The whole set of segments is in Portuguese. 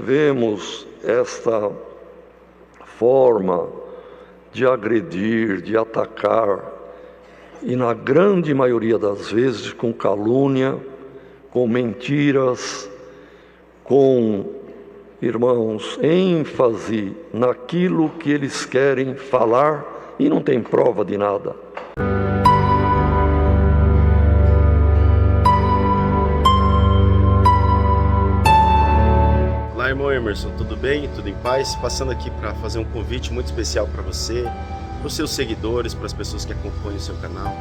vemos esta forma de agredir, de atacar, e na grande maioria das vezes com calúnia, com mentiras, com, irmãos, ênfase naquilo que eles querem falar e não tem prova de nada. Olá, irmão Emerson, tudo bem? Tudo em paz? Passando aqui para fazer um convite muito especial para você, para os seus seguidores, para as pessoas que acompanham o seu canal.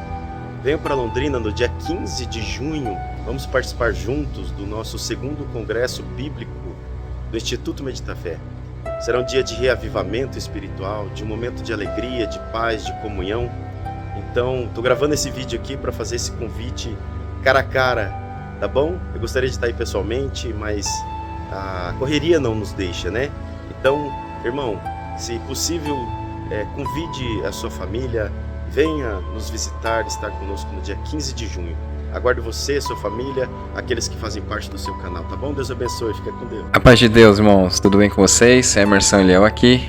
Venho para Londrina no dia 15 de junho, vamos participar juntos do nosso segundo Congresso Bíblico do Instituto Medita Fé. Será um dia de reavivamento espiritual, de um momento de alegria, de paz, de comunhão. Então, estou gravando esse vídeo aqui para fazer esse convite cara a cara, tá bom? Eu gostaria de estar aí pessoalmente, mas a correria não nos deixa, né? Então, irmão, se possível, convide a sua família, venha nos visitar, estar conosco no dia 15 de junho. Aguardo você, sua família, aqueles que fazem parte do seu canal, tá bom? Deus abençoe, fica com Deus. A paz de Deus, irmãos, tudo bem com vocês? Emerson Eliel aqui.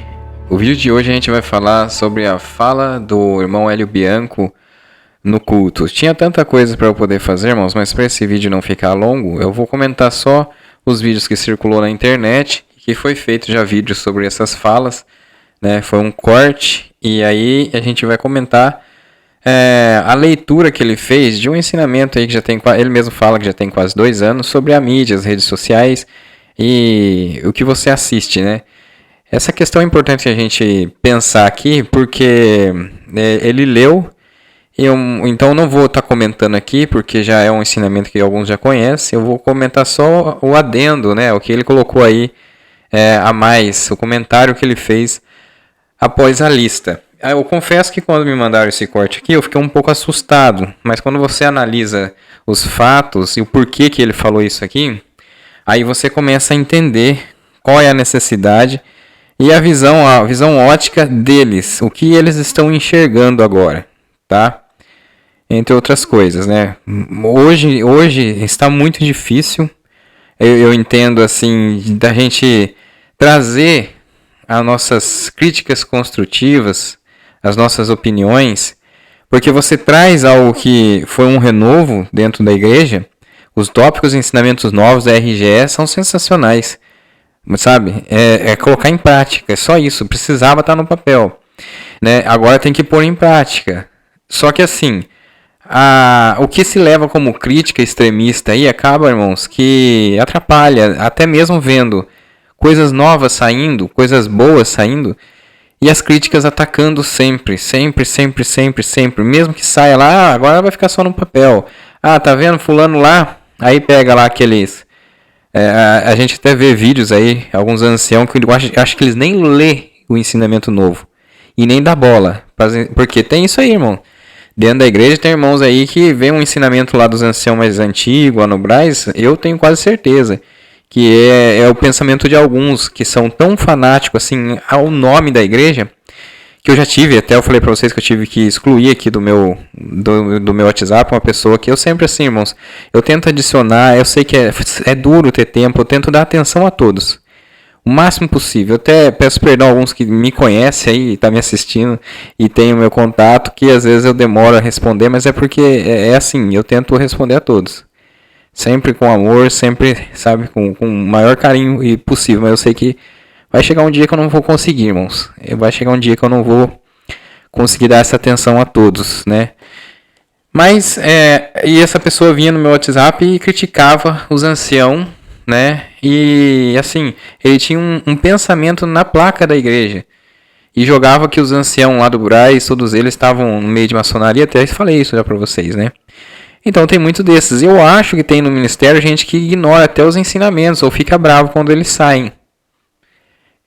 O vídeo de hoje a gente vai falar sobre a fala do irmão Hélio Bianco no culto. Tinha tanta coisa para eu poder fazer, irmãos, mas para esse vídeo não ficar longo, eu vou comentar só os vídeos que circulou na internet, que foi feito já vídeo sobre essas falas, né? Foi um corte, e aí a gente vai comentar a leitura que ele fez de um ensinamento aí que já tem, ele mesmo fala que já tem quase 2 anos, sobre a mídia, as redes sociais e o que você assiste, né? Essa questão é importante a gente pensar aqui, porque ele leu. Então não vou estar comentando aqui, porque já é um ensinamento que alguns já conhecem. Eu vou comentar só o adendo, né? O que ele colocou aí a mais, o comentário que ele fez após a lista. Eu confesso que quando me mandaram esse corte aqui, eu fiquei um pouco assustado. Mas quando você analisa os fatos e o porquê que ele falou isso aqui, aí você começa a entender qual é a necessidade e a visão ótica deles, o que eles estão enxergando agora, tá? Entre outras coisas, né? Hoje está muito difícil, eu entendo assim, da gente trazer as nossas críticas construtivas, as nossas opiniões, porque você traz algo que foi um renovo dentro da igreja. Os tópicos e ensinamentos novos da RGE são sensacionais, sabe? É colocar em prática, é só isso, precisava estar no papel, né? Agora tem que pôr em prática. Só que assim, o que se leva como crítica extremista aí acaba, irmãos, que atrapalha, até mesmo vendo coisas novas saindo, coisas boas saindo, e as críticas atacando sempre, mesmo que saia lá, agora vai ficar só no papel. Tá vendo fulano lá? Aí pega lá aqueles... a gente até vê vídeos aí, alguns anciãos, que eu acho que eles nem lê o ensinamento novo, e nem dá bola, porque tem isso aí, irmão. Dentro da igreja tem irmãos aí que vê um ensinamento lá dos anciãos mais antigos, lá no Brás, eu tenho quase certeza que é o pensamento de alguns que são tão fanáticos assim ao nome da igreja, que eu já tive, até eu falei para vocês que eu tive que excluir aqui do meu WhatsApp uma pessoa que eu sempre assim, irmãos, eu tento adicionar, eu sei que é duro ter tempo, eu tento dar atenção a todos, o máximo possível. Eu até peço perdão a alguns que me conhecem aí, tá me assistindo e tem o meu contato, que às vezes eu demoro a responder, mas é porque é assim, eu tento responder a todos. Sempre com amor, sempre, sabe, com o maior carinho possível. Mas eu sei que vai chegar um dia que eu não vou conseguir, irmãos. Vai chegar um dia que eu não vou conseguir dar essa atenção a todos, né? Mas, e essa pessoa vinha no meu WhatsApp e criticava os anciãos, né? E, assim, ele tinha um pensamento na placa da igreja. E jogava que os anciãos lá do Brás, todos eles estavam no meio de maçonaria. Até falei isso já pra vocês, né? Então tem muito desses. Eu acho que tem no ministério gente que ignora até os ensinamentos ou fica bravo quando eles saem.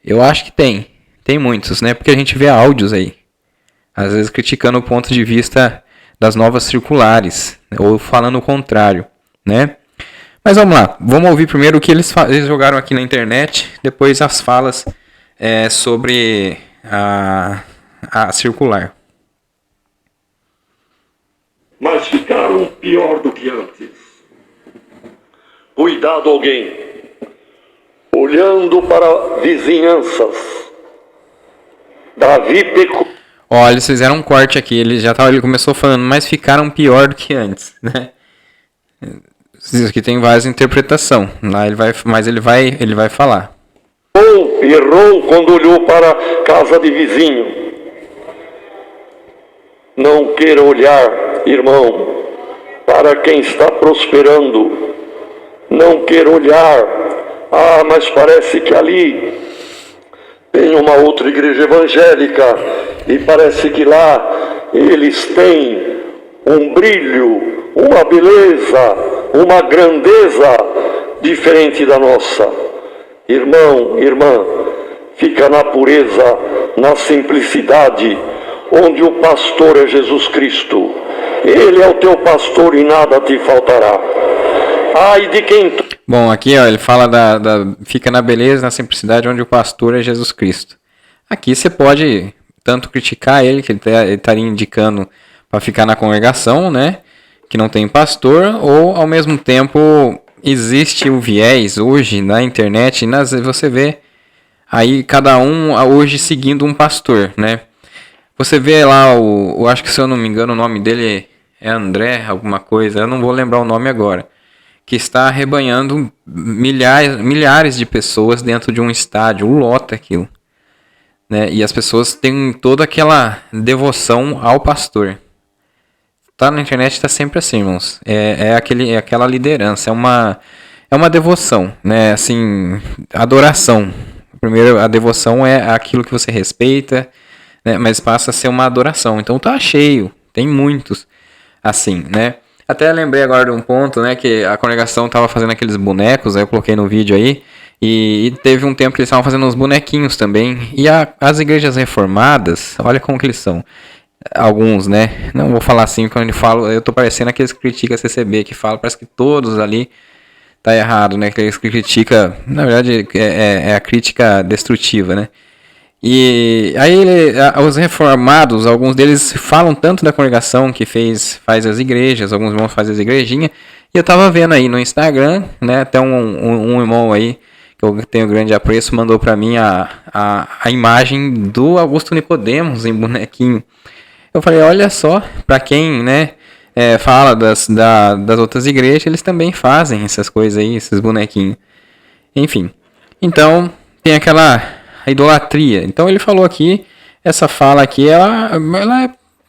Eu acho que tem. Tem muitos, né? Porque a gente vê áudios aí. Às vezes criticando o ponto de vista das novas circulares. Ou falando o contrário, né? Mas vamos lá. Vamos ouvir primeiro o que eles jogaram aqui na internet. Depois as falas sobre a circular. Mas ficaram pior do que antes. Cuidado alguém. olhando para vizinhanças, Davi pecou. Ó, eles fizeram um corte aqui, ele começou falando, mas ficaram pior do que antes, né? Isso aqui tem várias interpretações, lá ele vai falar. Errou quando olhou para a casa de vizinho. Não queira olhar, irmão, para quem está prosperando. Não queira olhar, mas parece que ali tem uma outra igreja evangélica e parece que lá eles têm um brilho, uma beleza, uma grandeza diferente da nossa. Irmão, irmã, fica na pureza, na simplicidade, onde o pastor é Jesus Cristo. Ele é o teu pastor e nada te faltará. Ai de quem... Bom, aqui ó, ele fala fica na beleza, na simplicidade, onde o pastor é Jesus Cristo. Aqui você pode tanto criticar ele, que ele estaria indicando para ficar na congregação, né? Que não tem pastor, ou ao mesmo tempo existe o viés hoje na internet, você vê aí cada um hoje seguindo um pastor, né? Você vê lá, eu acho que se eu não me engano o nome dele é André, alguma coisa, eu não vou lembrar o nome agora, que está arrebanhando milhares de pessoas dentro de um estádio, lota aquilo, né? E as pessoas têm toda aquela devoção ao pastor. Tá na internet, está sempre assim, irmãos. É aquela liderança, é uma devoção, né? Assim, adoração. Primeiro, a devoção é aquilo que você respeita, né? Mas passa a ser uma adoração. Então tá cheio, tem muitos assim, né? Até lembrei agora de um ponto, né? Que a congregação estava fazendo aqueles bonecos, aí eu coloquei no vídeo aí. E teve um tempo que eles estavam fazendo uns bonequinhos também. E as igrejas reformadas, olha como que eles são. Alguns, né? Não vou falar assim, quando eu falo, eu tô parecendo aqueles que criticam a CCB, que falam, parece que todos ali tá errado, né? Aqueles que critica, na verdade, é a crítica destrutiva, né? E aí os reformados, alguns deles falam tanto da congregação que faz as igrejas, alguns irmãos fazem as igrejinhas, e eu tava vendo aí no Instagram, né? Até um irmão aí, que eu tenho grande apreço, mandou pra mim a imagem do Augusto Nicodemos em bonequinho. Eu falei, olha só, para quem, né, fala das outras igrejas, eles também fazem essas coisas aí, esses bonequinhos. Enfim, então tem aquela idolatria. Então ele falou aqui, essa fala aqui,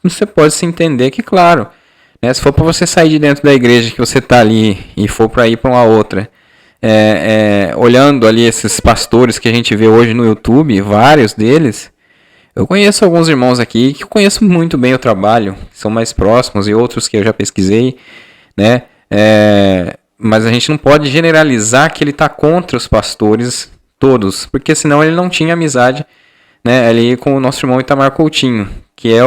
você pode se entender que, claro, né, se for para você sair de dentro da igreja que você tá ali e for para ir para uma outra, olhando ali esses pastores que a gente vê hoje no YouTube, vários deles. Eu conheço alguns irmãos aqui que conheço muito bem o trabalho, que são mais próximos, e outros que eu já pesquisei, né? Mas a gente não pode generalizar que ele está contra os pastores todos, porque senão ele não tinha amizade, né, ali com o nosso irmão Itamar Coutinho, que é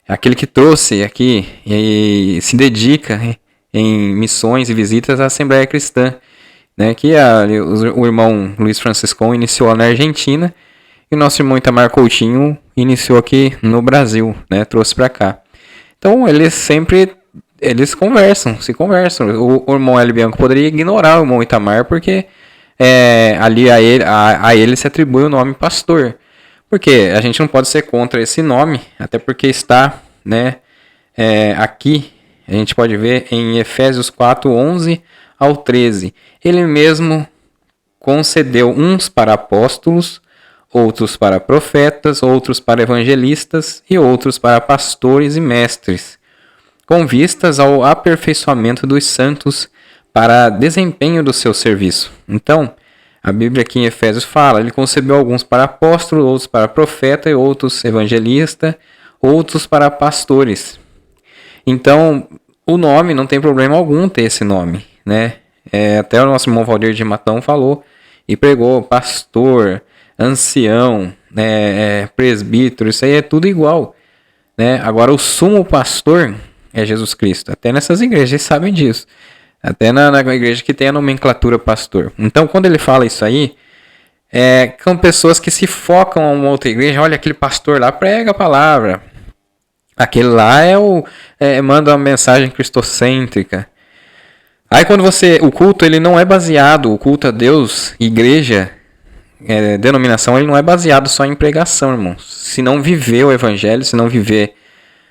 aquele que trouxe aqui e se dedica em missões e visitas à Assembleia Cristã, né, que o irmão Luiz Franciscon iniciou na Argentina. E o nosso irmão Itamar Coutinho iniciou aqui no Brasil, né? Trouxe para cá. Então, eles se conversam. O irmão Hélio Bianco poderia ignorar o irmão Itamar, porque ali a ele se atribui o nome pastor. Porque a gente não pode ser contra esse nome, até porque está, né, aqui, a gente pode ver em Efésios 4, 11 ao 13. Ele mesmo concedeu uns para apóstolos, outros para profetas, outros para evangelistas e outros para pastores e mestres, com vistas ao aperfeiçoamento dos santos para desempenho do seu serviço. Então, a Bíblia aqui em Efésios fala, ele concebeu alguns para apóstolos, outros para profeta e outros evangelista, outros para pastores. Então, o nome não tem problema algum ter esse nome, né? Até o nosso irmão Valdir de Matão falou e pregou pastor, ancião, presbítero, isso aí é tudo igual, né? Agora o sumo pastor é Jesus Cristo. Até nessas igrejas eles sabem disso. Até na igreja que tem a nomenclatura pastor. Então quando ele fala isso aí, são pessoas que se focam a uma outra igreja. Olha, aquele pastor lá prega a palavra. Aquele lá manda uma mensagem cristocêntrica. Aí quando o culto ele não é baseado, o culto a Deus, igreja, denominação, ele não é baseado só em pregação, irmãos. Se não viver o evangelho, se não viver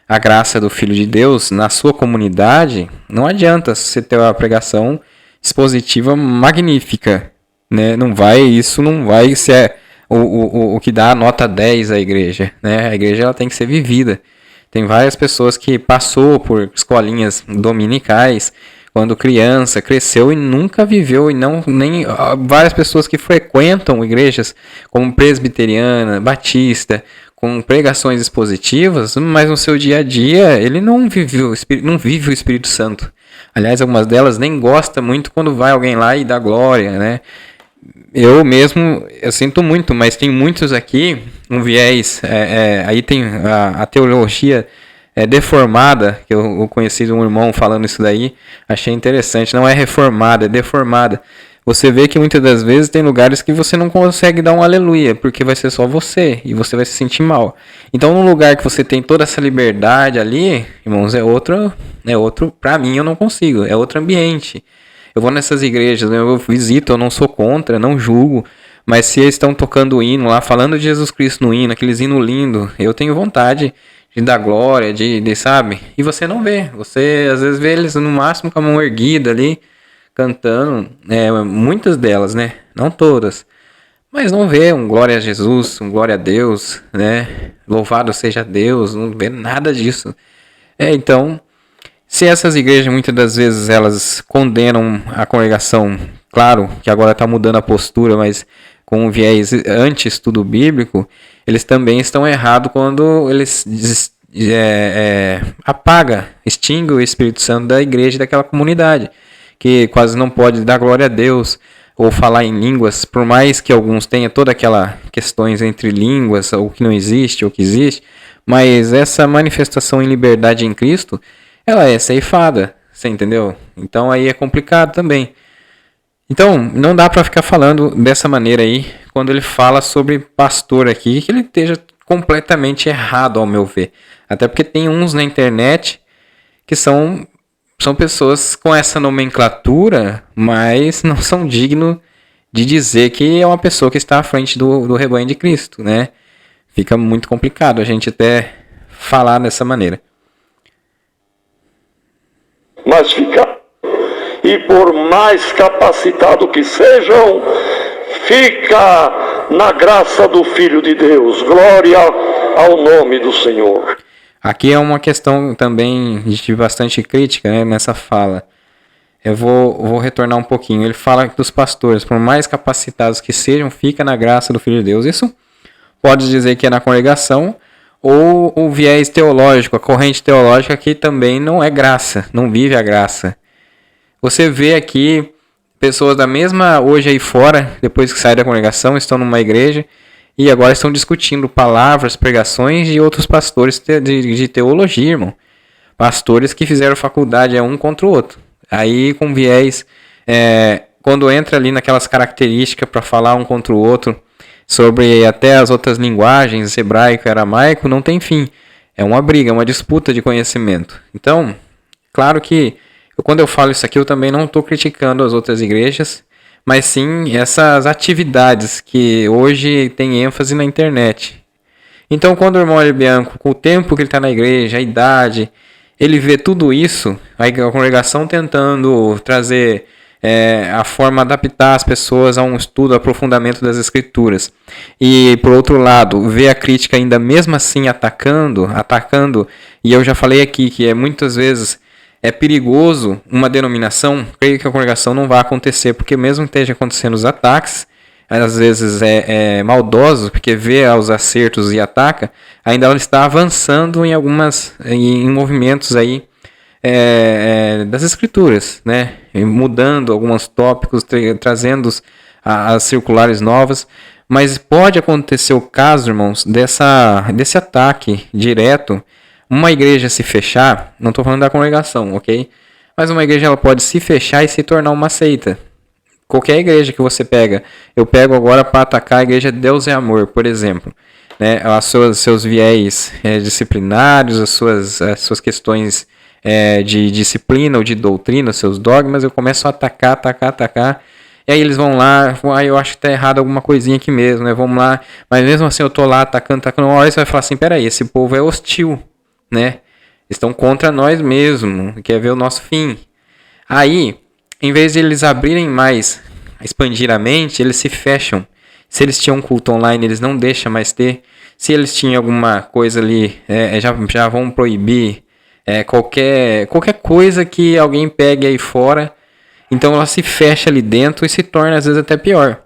a graça do Filho de Deus na sua comunidade, não adianta você ter uma pregação expositiva magnífica, né? Isso não vai ser o que dá a nota 10 à igreja, né? A igreja ela tem que ser vivida. Tem várias pessoas que passou por escolinhas dominicais quando criança, cresceu e nunca viveu, e nem várias pessoas que frequentam igrejas como presbiteriana, batista, com pregações expositivas, mas no seu dia a dia ele não vive o Espírito Santo. Aliás, algumas delas nem gostam muito quando vai alguém lá e dá glória, né? Eu sinto muito, mas tem muitos aqui, um viés, aí tem a teologia deformada, que eu conheci de um irmão falando isso daí, achei interessante, não é reformada, é deformada. Você vê que muitas das vezes tem lugares que você não consegue dar um aleluia, porque vai ser só você, e você vai se sentir mal. Então, num lugar que você tem toda essa liberdade ali, irmãos, é outro, pra mim eu não consigo, é outro ambiente. Eu vou nessas igrejas, eu visito, eu não sou contra, não julgo, mas se eles estão tocando o hino lá, falando de Jesus Cristo no hino, aqueles hino lindo, eu tenho vontade de dar glória, de sabe? E você não vê, você às vezes vê eles no máximo com a mão erguida ali, cantando, muitas delas, né? Não todas, mas não vê um glória a Jesus, um glória a Deus, né? Louvado seja Deus, não vê nada disso. Então, se essas igrejas muitas das vezes elas condenam a congregação, claro que agora está mudando a postura, mas com um viés anti-estudo bíblico, eles também estão errados quando eles extinguem o Espírito Santo da igreja e daquela comunidade, que quase não pode dar glória a Deus ou falar em línguas, por mais que alguns tenham toda aquela questões entre línguas, ou que não existe ou que existe, mas essa manifestação em liberdade em Cristo, ela é ceifada, você entendeu? Então aí é complicado também. Então, não dá para ficar falando dessa maneira aí, quando ele fala sobre pastor aqui, que ele esteja completamente errado, ao meu ver. Até porque tem uns na internet que são pessoas com essa nomenclatura, mas não são dignos de dizer que é uma pessoa que está à frente do rebanho de Cristo, né? Fica muito complicado a gente até falar dessa maneira. Mas e por mais capacitado que sejam, fica na graça do Filho de Deus. Glória ao nome do Senhor. Aqui é uma questão também de bastante crítica, né, nessa fala. Eu vou retornar um pouquinho. Ele fala dos pastores, por mais capacitados que sejam, fica na graça do Filho de Deus. Isso pode dizer que é na congregação, ou o viés teológico, a corrente teológica que também não é graça, não vive a graça. Você vê aqui pessoas da mesma, hoje aí fora, depois que saem da congregação, estão numa igreja e agora estão discutindo palavras, pregações de outros pastores de teologia, irmão. Pastores que fizeram faculdade um contra o outro. Aí com viés, quando entra ali naquelas características para falar um contra o outro, sobre até as outras linguagens, hebraico e aramaico, não tem fim. É uma briga, uma disputa de conhecimento. Então, claro que quando eu falo isso aqui, eu também não estou criticando as outras igrejas, mas sim essas atividades que hoje tem ênfase na internet. Então, quando o irmão Hélio Bianco, com o tempo que ele está na igreja, a idade, ele vê tudo isso, a congregação tentando trazer a forma de adaptar as pessoas a um estudo, aprofundamento das escrituras. E, por outro lado, vê a crítica ainda mesmo assim atacando, e eu já falei aqui que muitas vezes é perigoso uma denominação, creio que a congregação não vai acontecer, porque mesmo que esteja acontecendo os ataques, às vezes é maldoso, porque vê os acertos e ataca, ainda ela está avançando em movimentos aí das escrituras, né? Mudando alguns tópicos, trazendo as circulares novas, mas pode acontecer o caso, irmãos, desse ataque direto. Uma igreja se fechar, não estou falando da congregação, ok? Mas uma igreja ela pode se fechar e se tornar uma seita. Qualquer igreja que você pega, eu pego agora para atacar a igreja Deus é Amor, por exemplo, né? Seus viés disciplinários, as suas questões de disciplina ou de doutrina, os seus dogmas, eu começo a atacar. E aí eles vão lá, eu acho que tá errado alguma coisinha aqui mesmo, né? Vamos lá, mas mesmo assim eu tô lá atacando, uma hora você vai falar assim, peraí, esse povo é hostil, né? Estão contra nós mesmo, quer ver o nosso fim. Aí, em vez de eles abrirem mais, expandir a mente, eles se fecham. Se eles tinham um culto online, eles não deixam mais ter. Se eles tinham alguma coisa ali, já vão proibir qualquer coisa que alguém pegue aí fora. Então ela se fecha ali dentro e se torna às vezes até pior,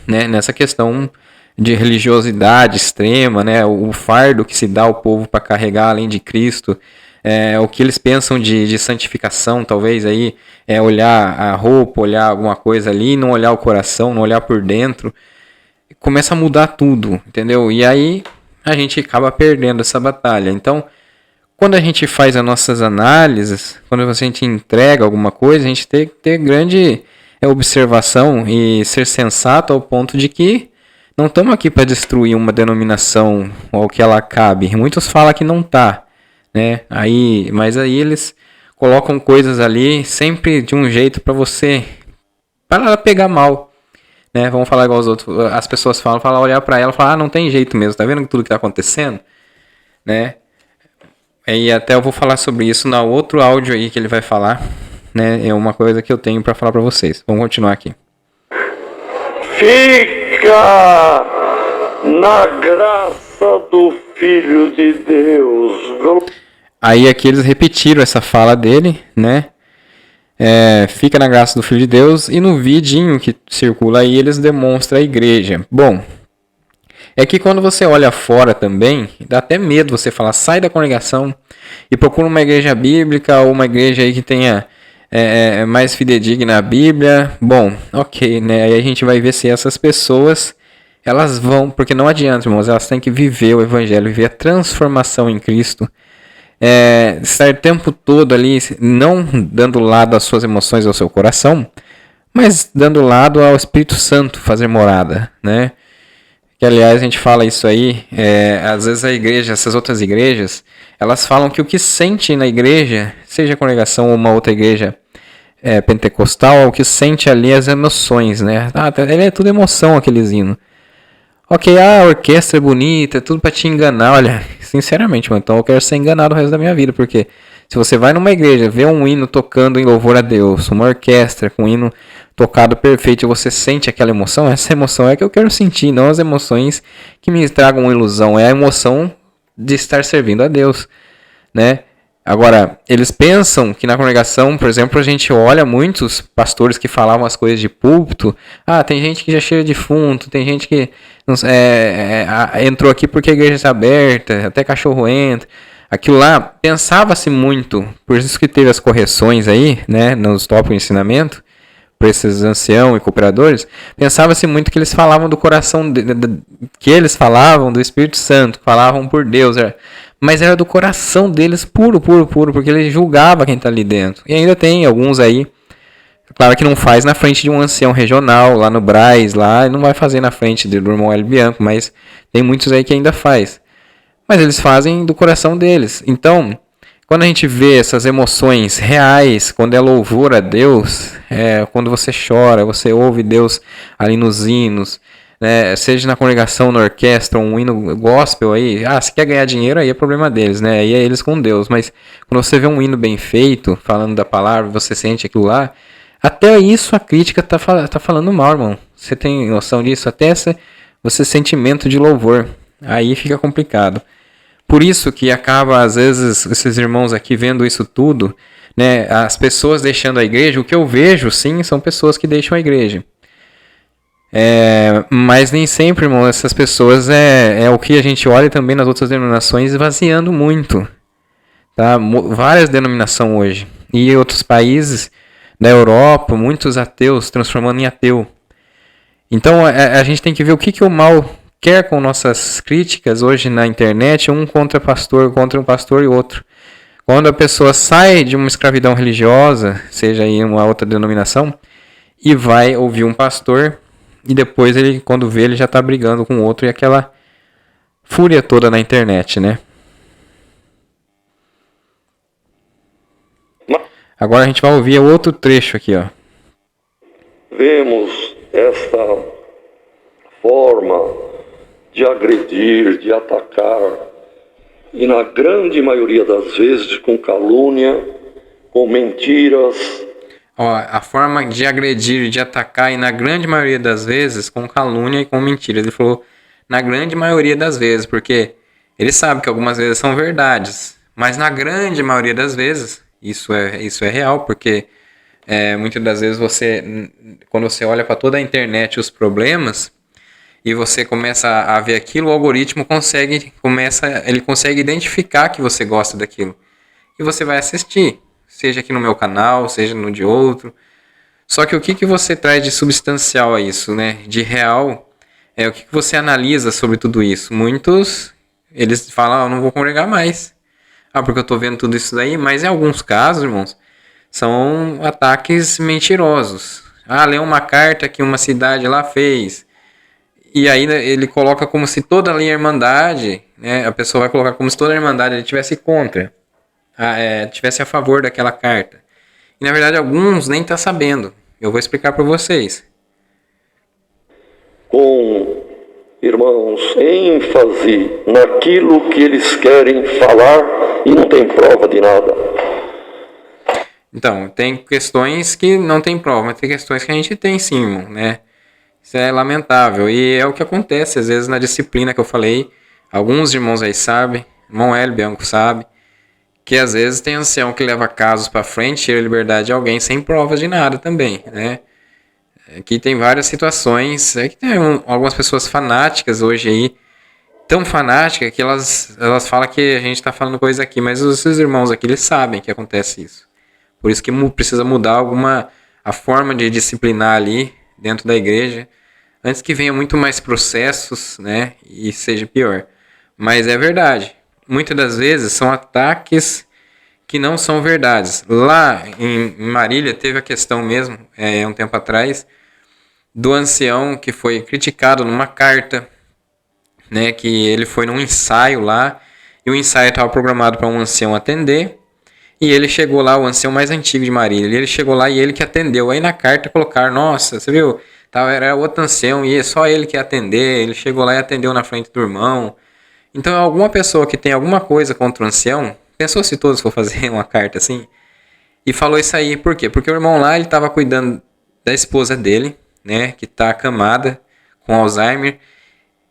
né? Nessa questão de religiosidade extrema, né? O fardo que se dá ao povo para carregar além de Cristo, o que eles pensam de santificação, talvez aí olhar a roupa, olhar alguma coisa ali, não olhar o coração, não olhar por dentro, começa a mudar tudo, entendeu? E aí a gente acaba perdendo essa batalha. Então, quando a gente faz as nossas análises, quando a gente entrega alguma coisa, a gente tem que ter grande observação e ser sensato ao ponto de que não estamos aqui para destruir uma denominação ou que ela cabe. Muitos falam que não está, né? Mas aí eles colocam coisas ali sempre de um jeito para ela pegar mal, né? Vamos falar igual os outros. As pessoas falam olhar para ela e falar, não tem jeito mesmo, tá vendo tudo que está acontecendo, né? E até eu vou falar sobre isso no outro áudio aí que ele vai falar, né? É uma coisa que eu tenho para falar para vocês. Vamos continuar aqui. Fica na graça do Filho de Deus. Aí aqui eles repetiram essa fala dele, né? Fica na graça do Filho de Deus. E no vidinho que circula aí eles demonstram a igreja. Bom, é que quando você olha fora também, dá até medo você falar, sai da congregação e procura uma igreja bíblica ou uma igreja aí que tenha mais fidedigna à Bíblia. Bom, ok, né? Aí a gente vai ver se essas pessoas, elas vão, porque não adianta, irmãos, elas têm que viver o evangelho, viver a transformação em Cristo. Estar o tempo todo ali, não dando lado às suas emoções, ao seu coração, mas dando lado ao Espírito Santo fazer morada, né? Que aliás a gente fala isso aí, às vezes a igreja, essas outras igrejas, elas falam que o que sente na igreja, seja a congregação ou uma outra igreja pentecostal, o que sente ali é as emoções, né? Ele é tudo emoção, aqueles hinos. Ok, a orquestra é bonita, é tudo pra te enganar. Olha, sinceramente, mano, então eu quero ser enganado o resto da minha vida, porque se você vai numa igreja, vê um hino tocando em louvor a Deus, uma orquestra com um hino tocado perfeito, e você sente aquela emoção, essa emoção é que eu quero sentir, não as emoções que me tragam uma ilusão, é a emoção de estar servindo a Deus, né? Agora, eles pensam que na congregação, por exemplo, a gente olha muitos pastores que falavam as coisas de púlpito. Tem gente que já cheira defunto, tem gente que entrou aqui porque a igreja está aberta, até cachorro entra. Aquilo lá, pensava-se muito, por isso que teve as correções aí, né, nos tópicos de ensinamento, para esses anciãos e cooperadores, pensava-se muito que eles falavam do coração, que eles falavam do Espírito Santo, falavam por Deus, mas era do coração deles puro, porque ele julgava quem está ali dentro. E ainda tem alguns aí, claro que não faz na frente de um ancião regional, lá no Braz, lá, não vai fazer na frente do irmão Hélio Bianco, mas tem muitos aí que ainda faz. Mas eles fazem do coração deles. Então, quando a gente vê essas emoções reais, quando é louvor a Deus, quando você chora, você ouve Deus ali nos hinos, né, seja na congregação, na orquestra, um hino gospel aí, se quer ganhar dinheiro aí é problema deles, né, aí é eles com Deus, mas quando você vê um hino bem feito, falando da palavra, você sente aquilo lá, até isso a crítica tá falando mal, irmão, você tem noção disso? Até você sentimento de louvor, aí fica complicado. Por isso que acaba, às vezes, esses irmãos aqui vendo isso tudo, né, as pessoas deixando a igreja, o que eu vejo, sim, são pessoas que deixam a igreja. Mas nem sempre, irmão, essas pessoas é o que a gente olha também nas outras denominações esvaziando muito. Tá? Várias denominações hoje. E em outros países da Europa, muitos ateus transformando em ateu. Então a gente tem que ver o que o mal quer com nossas críticas hoje na internet, um contra um pastor e outro. Quando a pessoa sai de uma escravidão religiosa, seja em uma outra denominação, e vai ouvir um pastor, e depois ele, quando vê, ele já está brigando com o outro, e aquela fúria toda na internet, né? Agora a gente vai ouvir outro trecho aqui, ó. Vemos esta forma de agredir, de atacar, e na grande maioria das vezes com calúnia, com mentiras. Ó, a forma de agredir, de atacar, e na grande maioria das vezes com calúnia e com mentiras. Ele falou na grande maioria das vezes, porque ele sabe que algumas vezes são verdades, mas na grande maioria das vezes isso é real, porque muitas das vezes quando você olha para toda a internet os problemas e você começa a ver aquilo, o algoritmo consegue identificar que você gosta daquilo e você vai assistir, seja aqui no meu canal, seja no de outro. Só que o que você traz de substancial a isso, né? De real, o que você analisa sobre tudo isso? Muitos, eles falam, eu não vou congregar mais. Porque eu tô vendo tudo isso daí, mas em alguns casos, irmãos, são ataques mentirosos. Lê uma carta que uma cidade lá fez. E aí ele coloca como se toda a Irmandade, né? A pessoa vai colocar como se toda a Irmandade ele tivesse contra. Tivesse a favor daquela carta. E na verdade alguns nem tá sabendo. Eu vou explicar para vocês. Com, irmãos, ênfase naquilo que eles querem falar e não tem prova de nada. Então, tem questões que não tem prova, mas tem questões que a gente tem sim, irmão, né? Isso é lamentável. E é o que acontece, às vezes, na disciplina que eu falei. Alguns irmãos aí sabem, irmão Hélio Bianco sabe, que às vezes tem ancião que leva casos para frente, tira a liberdade de alguém sem provas de nada também, né? Aqui tem várias situações, que tem algumas pessoas fanáticas hoje aí, tão fanáticas que elas falam que a gente está falando coisa aqui, mas os irmãos aqui, eles sabem que acontece isso. Por isso que precisa mudar a forma de disciplinar ali dentro da igreja, antes que venha muito mais processos, né, e seja pior. Mas é verdade, muitas das vezes são ataques que não são verdades. Lá em Marília teve a questão mesmo, um tempo atrás, do ancião que foi criticado numa carta, né, que ele foi num ensaio lá, e o ensaio estava programado para um ancião atender, e ele chegou lá, o ancião mais antigo de Marília, ele chegou lá e ele que atendeu. Aí na carta colocaram, nossa, você viu, era outro ancião e só ele que ia atender, ele chegou lá e atendeu na frente do irmão. Então alguma pessoa que tem alguma coisa contra o ancião, pensou se todos for fazer uma carta assim, e falou isso aí, por quê? Porque o irmão lá, ele estava cuidando da esposa dele, né, que está acamada com Alzheimer,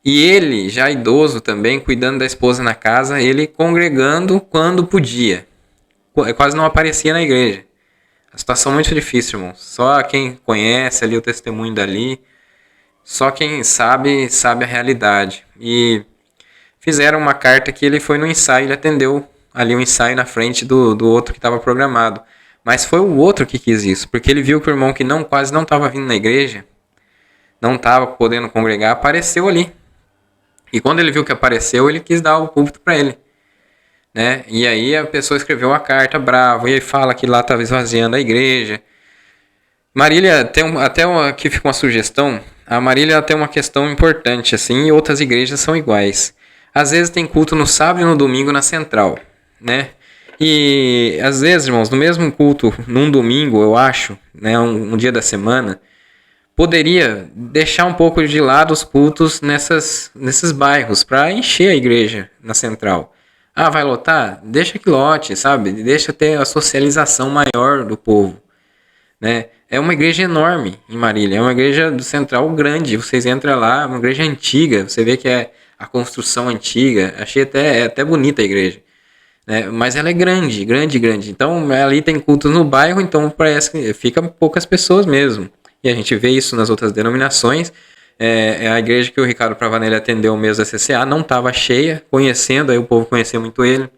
e ele, já idoso também, cuidando da esposa na casa, ele congregando quando podia. Quase não aparecia na igreja. A situação é muito difícil, irmão. Só quem conhece ali o testemunho dali, só quem sabe a realidade. E fizeram uma carta que ele foi no ensaio, ele atendeu ali um ensaio na frente do outro que estava programado. Mas foi o outro que quis isso, porque ele viu que o irmão que quase não estava vindo na igreja, não estava podendo congregar, apareceu ali. E quando ele viu que apareceu, ele quis dar o púlpito para ele, né? E aí a pessoa escreveu uma carta brava, e aí fala que lá estava esvaziando a igreja. Marília, aqui fica uma sugestão, a Marília tem uma questão importante, assim, e outras igrejas são iguais. Às vezes tem culto no sábado e no domingo na central, né? E às vezes, irmãos, no mesmo culto, num domingo, eu acho, né, um dia da semana, poderia deixar um pouco de lado os cultos nesses bairros, para encher a igreja na central. Vai lotar? Deixa que lote, sabe? Deixa ter a socialização maior do povo, né? É uma igreja enorme em Marília, é uma igreja do central grande, vocês entram lá, é uma igreja antiga, você vê que é a construção antiga, achei até bonita a igreja, né? Mas ela é grande. Então ali tem cultos no bairro, então parece que fica poucas pessoas mesmo. E a gente vê isso nas outras denominações. A igreja que o Ricardo Pravanelli atendeu mesmo, a CCA, não estava cheia, aí o povo conhecia muito ele.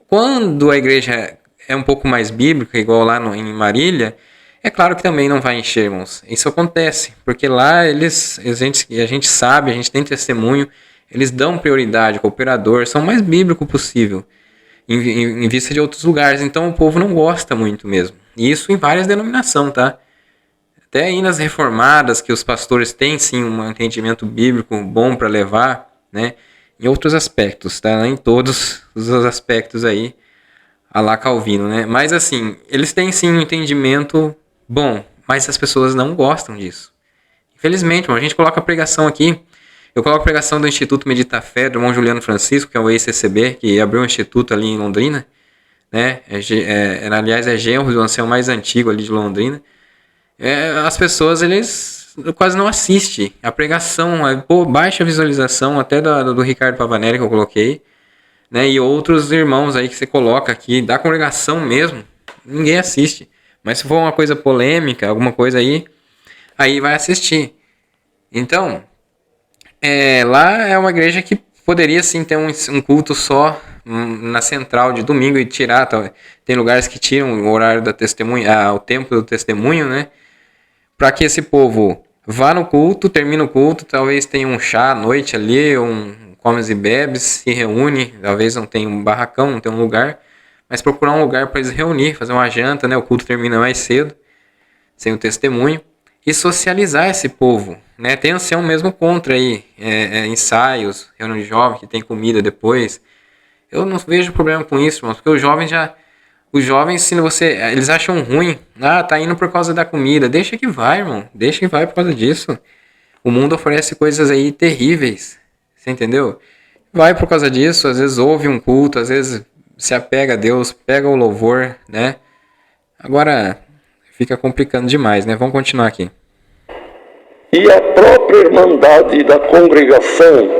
Quando a igreja é um pouco mais bíblica, igual lá em Marília, é claro que também não vai encher, irmãos. Isso acontece, porque lá a gente sabe, a gente tem testemunho, eles dão prioridade ao cooperador, são o mais bíblico possível, em vista de outros lugares. Então o povo não gosta muito mesmo. E isso em várias denominações, tá? Até aí nas reformadas, que os pastores têm sim um entendimento bíblico bom para levar, né? Em outros aspectos, tá? Em todos os aspectos aí, a lá Calvino, né? Mas assim, eles têm sim um entendimento bom, mas as pessoas não gostam disso. Infelizmente, a gente coloca a pregação aqui. Eu coloco a pregação do Instituto Medita Fé, do irmão Juliano Francisco, que é o ex-CCB, que abriu um instituto ali em Londrina, né? Aliás, é genro do ancião mais antigo ali de Londrina. As pessoas, eles quase não assistem a pregação, baixa visualização, até do Ricardo Pavanelli que eu coloquei, né? E outros irmãos aí que você coloca aqui, da congregação mesmo, ninguém assiste. Mas se for uma coisa polêmica, alguma coisa aí vai assistir. Então, lá é uma igreja que poderia sim ter um culto só na central de domingo e tirar. Tem lugares que tiram o horário da testemunha, o tempo do testemunho, né? Para que esse povo vá no culto, termine o culto, talvez tenha um chá à noite ali, comes e bebes, se reúne, talvez não tenha um barracão, não tenha um lugar, mas procurar um lugar para eles reunir, fazer uma janta, né? O culto termina mais cedo, sem o testemunho, e socializar esse povo, né? Tem ancião mesmo contra aí, ensaios, reunião de jovens que tem comida depois. Eu não vejo problema com isso, irmãos, porque os jovens, se eles acham ruim, tá indo por causa da comida, deixa que vai, irmão, deixa que vai por causa disso. O mundo oferece coisas aí terríveis, você entendeu? Vai por causa disso, às vezes ouve um culto, às vezes se apega a Deus, pega o louvor, né? Agora fica complicando demais, né? Vamos continuar aqui. E a própria irmandade da congregação,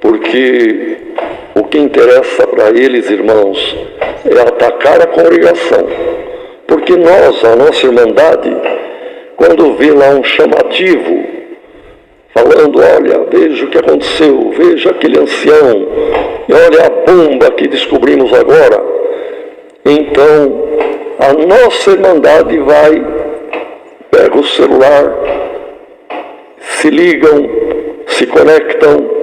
porque o que interessa para eles, irmãos, é atacar a congregação. Porque a nossa irmandade, quando vê lá um chamativo, falando, olha, veja o que aconteceu, veja aquele ancião, e olha a bomba que descobrimos agora, então a nossa irmandade pega o celular, se ligam, se conectam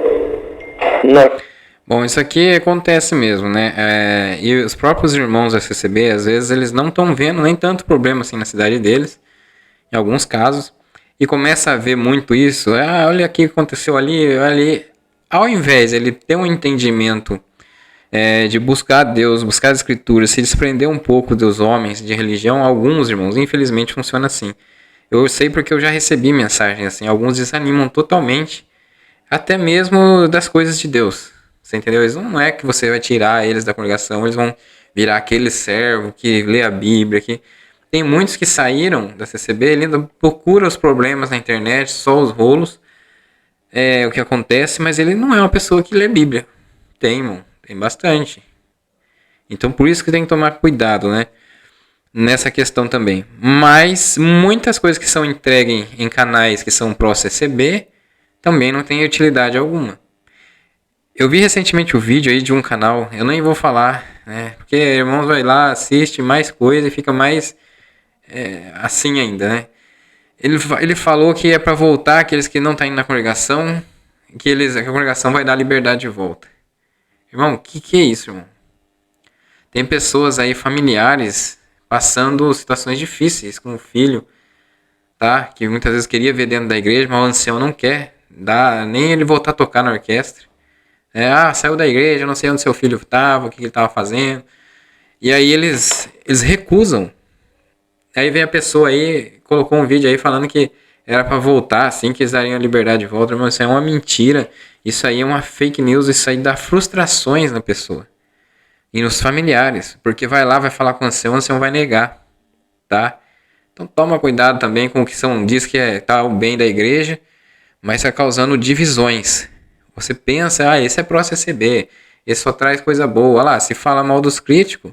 Bom, isso aqui acontece mesmo, né? E os próprios irmãos da CCB, às vezes, eles não estão vendo nem tanto problema assim na cidade deles, em alguns casos, e começa a ver muito isso. Olha aqui o que aconteceu ali. Ao invés de ele ter um entendimento de buscar Deus, buscar as escrituras, se desprender um pouco dos homens, de religião, alguns irmãos, infelizmente, funciona assim. Eu sei porque eu já recebi mensagens assim, alguns desanimam totalmente, até mesmo das coisas de Deus. Você entendeu? Eles não é que você vai tirar eles da congregação, eles vão virar aquele servo que lê a Bíblia. Tem muitos que saíram da CCB, ele ainda procura os problemas na internet, só os rolos, o que acontece, mas ele não é uma pessoa que lê Bíblia. Tem, irmão, tem bastante. Então por isso que tem que tomar cuidado, né? Nessa questão também. Mas muitas coisas que são entregues em canais que são pró-CCB também não tem utilidade alguma. Eu vi recentemente o vídeo aí de um canal, eu nem vou falar, né? Porque irmãos vai lá, assiste mais coisa e fica mais assim ainda, né? Ele falou que é para voltar aqueles que não estão indo na congregação, que a congregação vai dar liberdade de volta. Irmão, o que é isso, irmão? Tem pessoas aí, familiares, passando situações difíceis com o filho, tá? Que muitas vezes queria ver dentro da igreja, mas o ancião não quer nem ele voltar a tocar na orquestra. Saiu da igreja, não sei onde seu filho estava, o que ele estava fazendo. E aí eles recusam. Aí vem a pessoa aí, colocou um vídeo aí falando que era para voltar, assim, que eles dariam a liberdade de volta. Mas isso é uma mentira, isso aí é uma fake news, isso aí dá frustrações na pessoa. E nos familiares, porque vai lá, vai falar com o ancião vai negar, tá? Então toma cuidado também com o que diz que tá o bem da igreja, mas está causando divisões. Você pensa, esse é pró-CCB, esse só traz coisa boa. Olha lá, se fala mal dos críticos,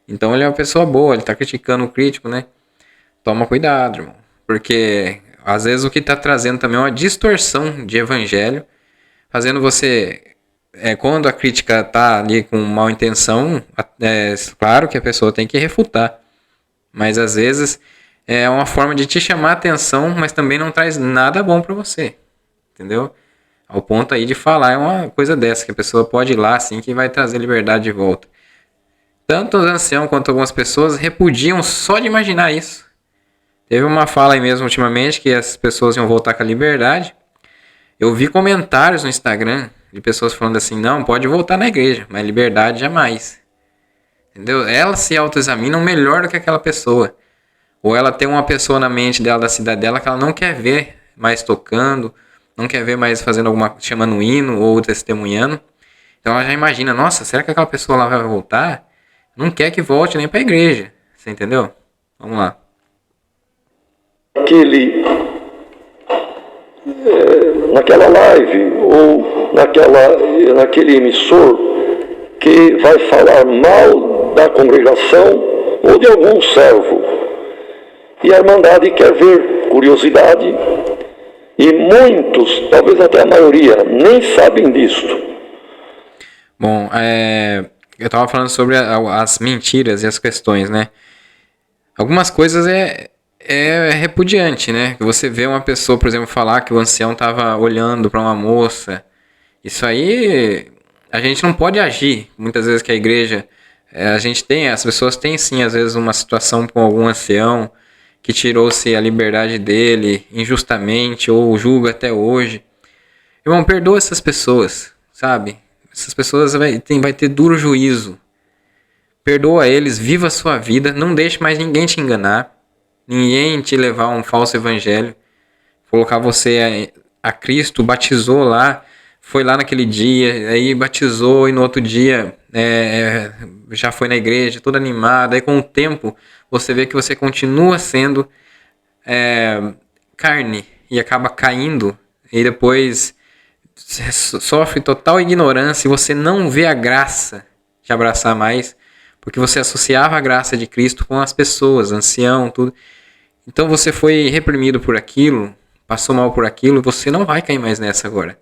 então ele é uma pessoa boa, ele está criticando o crítico, né? Toma cuidado, irmão. Porque às vezes o que está trazendo também é uma distorção de evangelho, fazendo você... quando a crítica está ali com mal intenção, claro que a pessoa tem que refutar. Mas às vezes é uma forma de te chamar a atenção, mas também não traz nada bom para você. Entendeu? Ao ponto aí de falar é uma coisa dessa, que a pessoa pode ir lá assim que vai trazer liberdade de volta. Tanto os anciãos quanto algumas pessoas repudiam só de imaginar isso. Teve uma fala aí mesmo ultimamente que as pessoas iam voltar com a liberdade. Eu vi comentários no Instagram de pessoas falando assim, não, pode voltar na igreja, mas liberdade jamais. entendeu? Ela se autoexamina melhor do que aquela pessoa. Ou ela tem uma pessoa na mente dela, da cidade dela, que ela não quer ver mais tocando, não quer ver mais fazendo chamando um hino ou testemunhando. Então ela já imagina, nossa, será que aquela pessoa lá vai voltar? Não quer que volte nem para a igreja. Você entendeu? Vamos lá. Naquela live ou naquele emissor que vai falar mal da congregação ou de algum servo. E a Irmandade quer ver, curiosidade, e muitos, talvez até a maioria, nem sabem disto. Bom, eu estava falando sobre as mentiras e as questões, né? Algumas coisas é repudiante, né? Você vê uma pessoa, por exemplo, falar que o ancião estava olhando para uma moça. Isso aí, a gente não pode agir. Muitas vezes que a igreja, as pessoas têm sim, às vezes, uma situação com algum ancião que tirou-se a liberdade dele injustamente ou julga até hoje. Irmão, perdoa essas pessoas, sabe? Essas pessoas vai ter duro juízo. Perdoa eles, viva a sua vida, não deixe mais ninguém te enganar, ninguém te levar a um falso evangelho, colocar você a Cristo, batizou lá, foi lá naquele dia, aí batizou e no outro dia já foi na igreja, toda animada, aí com o tempo você vê que você continua sendo carne e acaba caindo e depois sofre total ignorância e você não vê a graça de abraçar mais, porque você associava a graça de Cristo com as pessoas, ancião, tudo. Então você foi reprimido por aquilo, passou mal por aquilo, você não vai cair mais nessa agora.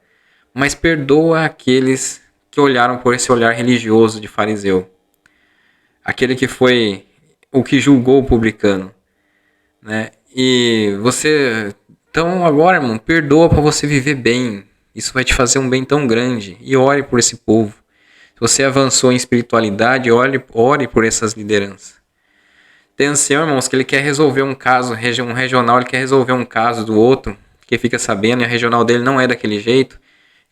Mas perdoa aqueles que olharam por esse olhar religioso de fariseu. Aquele que foi o que julgou o publicano, né? E você, então agora, irmão, perdoa para você viver bem. Isso vai te fazer um bem tão grande. E ore por esse povo. Se você avançou em espiritualidade, ore por essas lideranças. Tem ancião, irmãos, que ele quer resolver um caso, um regional, ele quer resolver um caso do outro, que fica sabendo, e a regional dele não é daquele jeito,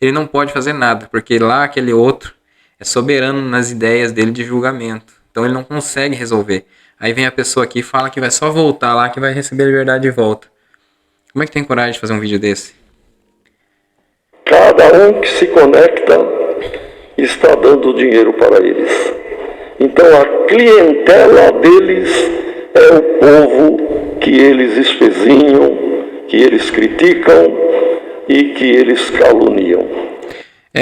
ele não pode fazer nada, porque lá aquele outro é soberano nas ideias dele de julgamento. Então ele não consegue resolver. Aí vem a pessoa aqui e fala que vai só voltar lá, que vai receber a liberdade de volta. Como é que tem coragem de fazer um vídeo desse? Cada um que se conecta está dando dinheiro para eles. Então a clientela deles é o povo que eles espezinham, que eles criticam e que eles caluniam.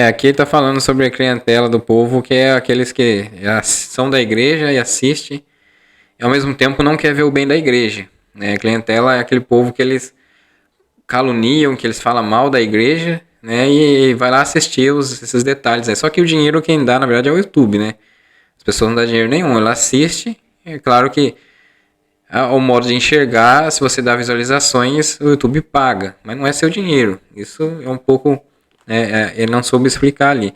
Aqui ele está falando sobre a clientela do povo, que é aqueles que são da igreja e assistem, e ao mesmo tempo não quer ver o bem da igreja. A clientela é aquele povo que eles caluniam, que eles falam mal da igreja, né, e vai lá assistir esses detalhes. Só que o dinheiro quem dá, na verdade, é o YouTube, né? As pessoas não dão dinheiro nenhum, ela assiste, é claro que o modo de enxergar, se você dá visualizações, o YouTube paga, mas não é seu dinheiro. Isso é um pouco, ele não soube explicar ali.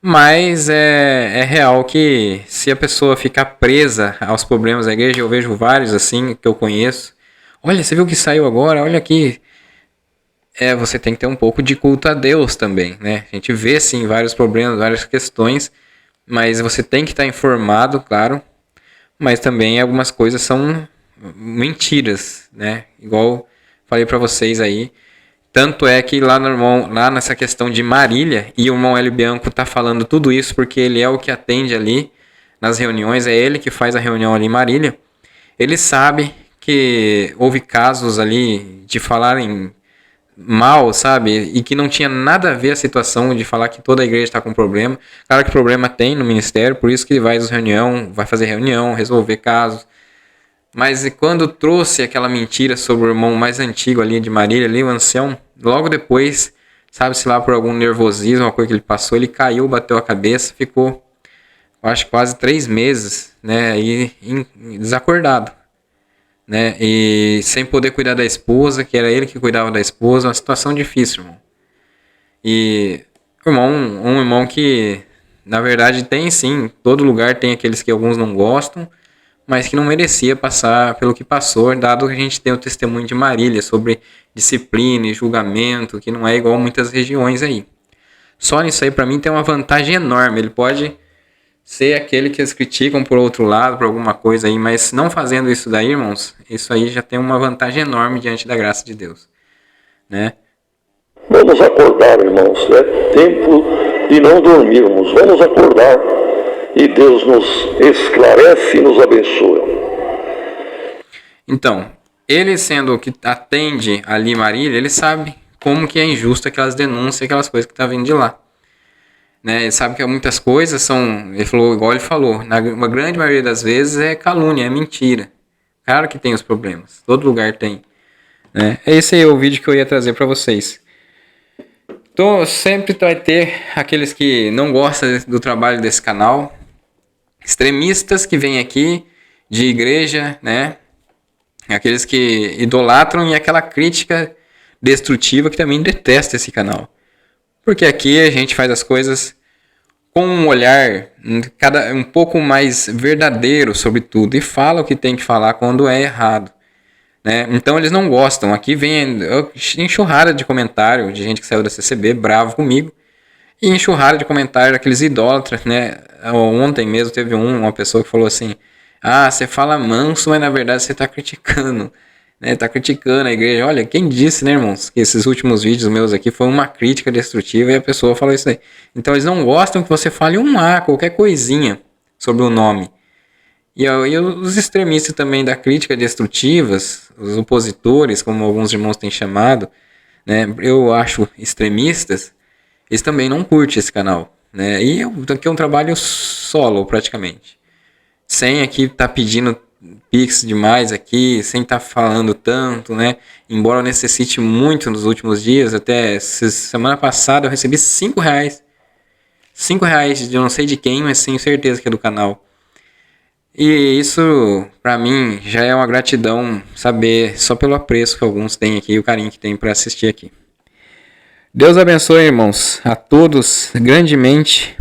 Mas é real que se a pessoa ficar presa aos problemas da igreja, eu vejo vários assim que eu conheço. Olha, você viu o que saiu agora? Olha aqui. Você tem que ter um pouco de culto a Deus também, né? A gente vê sim vários problemas, várias questões, mas você tem que estar informado, claro. Mas também algumas coisas são mentiras, né? Igual falei para vocês aí. Tanto é que lá nessa questão de Marília, e o irmão Hélio Bianco tá falando tudo isso porque ele é o que atende ali nas reuniões, é ele que faz a reunião ali em Marília. Ele sabe que houve casos ali de falarem mal, sabe? E que não tinha nada a ver a situação de falar que toda a igreja está com problema. Claro que problema tem no ministério, por isso que ele vai fazer reunião, resolver casos. Mas e quando trouxe aquela mentira sobre o irmão mais antigo ali de Marília, ali, o ancião, logo depois, sabe-se lá por algum nervosismo, uma coisa que ele passou, ele caiu, bateu a cabeça, ficou, acho que quase 3 meses, né, aí, desacordado, né, e sem poder cuidar da esposa, que era ele que cuidava da esposa, uma situação difícil, irmão. E um irmão que, na verdade, tem sim, todo lugar tem aqueles que alguns não gostam, mas que não merecia passar pelo que passou, dado que a gente tem o testemunho de Marília sobre disciplina e julgamento, que não é igual a muitas regiões aí. Só nisso aí, para mim, tem uma vantagem enorme. Ele pode ser aquele que eles criticam por outro lado, por alguma coisa aí, mas não fazendo isso daí, irmãos, isso aí já tem uma vantagem enorme diante da graça de Deus, né? Vamos acordar, irmãos, é tempo de não dormirmos, vamos acordar e Deus nos esclarece e nos abençoa. Então, ele sendo o que atende ali Marília, ele sabe como que é injusto aquelas denúncias, aquelas coisas que tá vindo de lá. Né? Ele sabe que muitas coisas são, ele falou, igual ele falou, na uma grande maioria das vezes é calúnia, é mentira. Claro que tem os problemas, todo lugar tem. Né? Esse aí é o vídeo que eu ia trazer para vocês. Então, sempre vai ter aqueles que não gostam do trabalho desse canal, extremistas que vêm aqui de igreja, né? Aqueles que idolatram e aquela crítica destrutiva que também detesta esse canal. Porque aqui a gente faz as coisas com um olhar um pouco mais verdadeiro sobre tudo e fala o que tem que falar quando é errado. Né? Então eles não gostam. Aqui vem enxurrada de comentário de gente que saiu da CCB bravo comigo e enxurrada de comentário daqueles idólatras. Né? Ontem mesmo teve uma pessoa que falou assim: ah, você fala manso, mas na verdade você está criticando. Né? Tá criticando a igreja. Olha, quem disse, né, irmãos, que esses últimos vídeos meus aqui foi uma crítica destrutiva e a pessoa falou isso aí. Então eles não gostam que você fale qualquer coisinha sobre o nome. E os extremistas também da crítica destrutivas, os opositores, como alguns irmãos têm chamado, né, eu acho extremistas, eles também não curtem esse canal. Né? E aqui é um trabalho solo, praticamente. Sem aqui estar pedindo Pix demais aqui, sem estar falando tanto, né? Embora eu necessite muito nos últimos dias, até semana passada eu recebi R$5. R$5 de eu não sei de quem, mas tenho certeza que é do canal. E isso, pra mim, já é uma gratidão saber só pelo apreço que alguns têm aqui e o carinho que tem para assistir aqui. Deus abençoe, irmãos, a todos grandemente.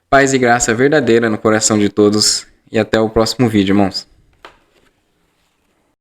Paz e graça verdadeira no coração de todos. E até o próximo vídeo, irmãos.